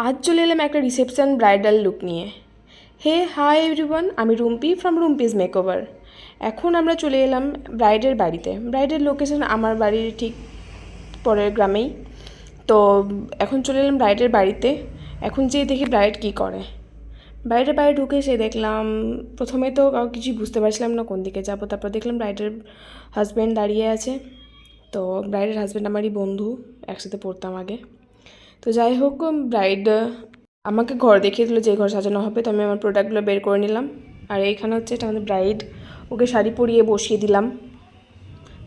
আজ চলে এলাম একটা রিসেপশন ব্রাইডাল লুক নিয়ে। হে হাই এভরিওয়ান, আমি রুম্পি ফ্রম রুম্পিজ মেকওভার। এখন আমরা চলে এলাম ব্রাইডের বাড়িতে। ব্রাইডের লোকেশন আমার বাড়ির ঠিক পরের গ্রামেই। তো এখন চলে এলাম ব্রাইডের বাড়িতে। এখন যেয়ে দেখি ব্রাইড কী করে। ব্রাইডের বাড়ি ঢুকে সে দেখলাম, প্রথমে তো কিছুই বুঝতে পারছিলাম না কোন দিকে যাবো। তারপর দেখলাম ব্রাইডের হাজব্যান্ড দাঁড়িয়ে আছে। তো ব্রাইডের হাজব্যান্ড আমারই বন্ধু, একসাথে পড়তাম আগে। তো যাই হোক, ব্রাইড আমাকে ঘর দেখিয়ে দিল যে ঘর সাজানো হবে। তো আমি আমার প্রোডাক্টগুলো বের করে নিলাম। আর এইখানে হচ্ছে এটা আমাদের ব্রাইড, ওকে শাড়ি পরিয়ে বসিয়ে দিলাম।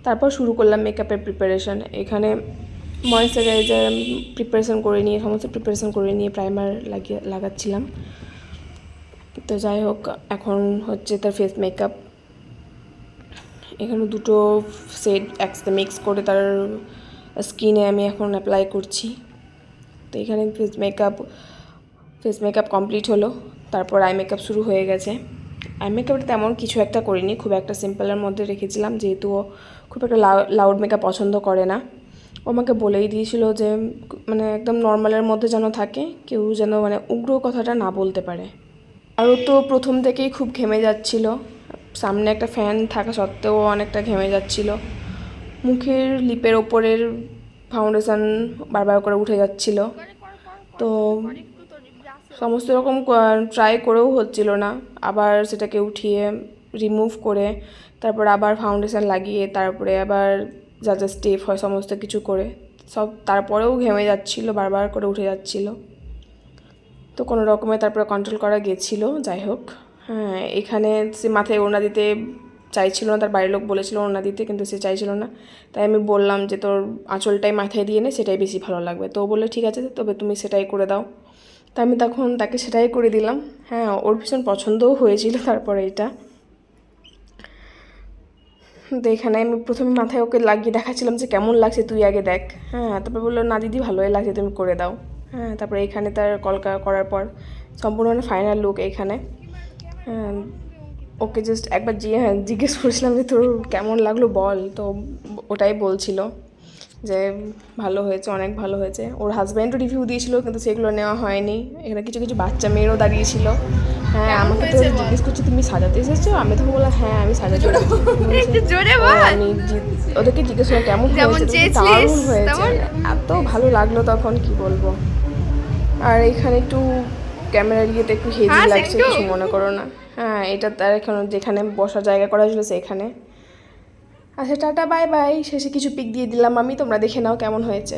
তারপর শুরু করলাম মেকআপের প্রিপারেশন। এখানে ময়েশ্চারাইজার প্রিপারেশন করে নিয়ে, সমস্ত প্রিপারেশন করে নিয়ে প্রাইমার লাগাচ্ছিলাম। তো যাই হোক, এখন হচ্ছে তার ফেস মেকআপ। এখানে দুটো সেট একসাথে মিক্স করে তার স্কিনে আমি এখন অ্যাপ্লাই করছি। তো এখানে ফেস মেকআপ কমপ্লিট হলো। তারপর আই মেকআপ শুরু হয়ে গেছে। আই মেকআপটা তেমন কিছু একটা করিনি, খুব একটা সিম্পলের মধ্যে রেখেছিলাম, যেহেতু ও খুব একটা লাউড মেকআপ পছন্দ করে না। ও আমাকে বলেই দিয়েছিল যে মানে একদম নর্মালের মধ্যে যেন থাকে, কেউ যেন মানে উগ্র কথাটা না বলতে পারে। আর ও তো প্রথম থেকেই খুব ঘেমে যাচ্ছিল, সামনে একটা ফ্যান থাকা সত্ত্বেও অনেকটা ঘেমে যাচ্ছিল। মুখের লিপের ওপরের ফাউন্ডেশন বারবার করে উঠে যাচ্ছিল। তো সমস্ত রকম ট্রাই করেও হচ্ছিল না, আবার সেটাকে উঠিয়ে রিমুভ করে তারপর আবার ফাউন্ডেশন লাগিয়ে তারপরে আবার যা যা স্টেপ হয় সমস্ত কিছু করে সব, তারপরেও ঘেমে যাচ্ছিল, বারবার করে উঠে যাচ্ছিল। তো কোনো রকমে তারপরে কন্ট্রোল করা গেছিলো। যাই হোক, হ্যাঁ, এখানে সে মাথায় ওড়না দিতে চাইছিল না, তার বাড়ির লোক বলেছিল ওড়না দিতে, কিন্তু সে চাইছিল না। তাই আমি বললাম যে তোর আঁচলটাই মাথায় দিয়ে নে, সেটাই বেশি ভালো লাগবে। তো ও বললো ঠিক আছে, তবে তুমি সেটাই করে দাও। তো আমি তখন তাকে সেটাই করে দিলাম। হ্যাঁ, ওর ভীষণ পছন্দও হয়েছিল তারপরে এটা। তো এখানে আমি প্রথমে মাথায় ওকে লাগিয়ে দেখাচ্ছিলাম যে কেমন লাগছে তুই আগে দেখ। হ্যাঁ, তারপর বললো না দিদি ভালোই লাগছে, তুমি করে দাও। হ্যাঁ, তারপরে এখানে তার কলকা করার পর সম্পূর্ণ ফাইনাল লুক এইখানে। হ্যাঁ, ওকে জাস্ট একবার জিজ্ঞেস করেছিলাম যে তোর কেমন লাগলো বল। তো ওটাই বলছিল যে ভালো হয়েছে, অনেক ভালো হয়েছে। ওর হাজব্যান্ডও রিভিউ দিয়েছিল, কিন্তু সেগুলো নেওয়া হয়নি। এখানে কিছু কিছু বাচ্চা মেয়েরও দাঁড়িয়েছিল। হ্যাঁ, আমাকে তো জিজ্ঞেস করছি তুমি সাজাতে এসেছো? আমি তখন বললাম হ্যাঁ আমি সাজাতে এসেছি। আমি ওদেরকে জিজ্ঞেস করি কেমন হয়েছে, দারুণ হয়েছে, এত ভালো লাগলো তখন কি বলবো। আর এখানে একটু ক্যামেরার ইয়েতে একটু হেজি লাগছে, কিছু মনে করো না। হ্যাঁ, এটা তার এখন যেখানে বসার জায়গা করা ছিল সেখানে। আচ্ছা, টাটা বাই বাই। শেষে কিছু পিক দিয়ে দিলাম আমি, তোমরা দেখে নাও কেমন হয়েছে।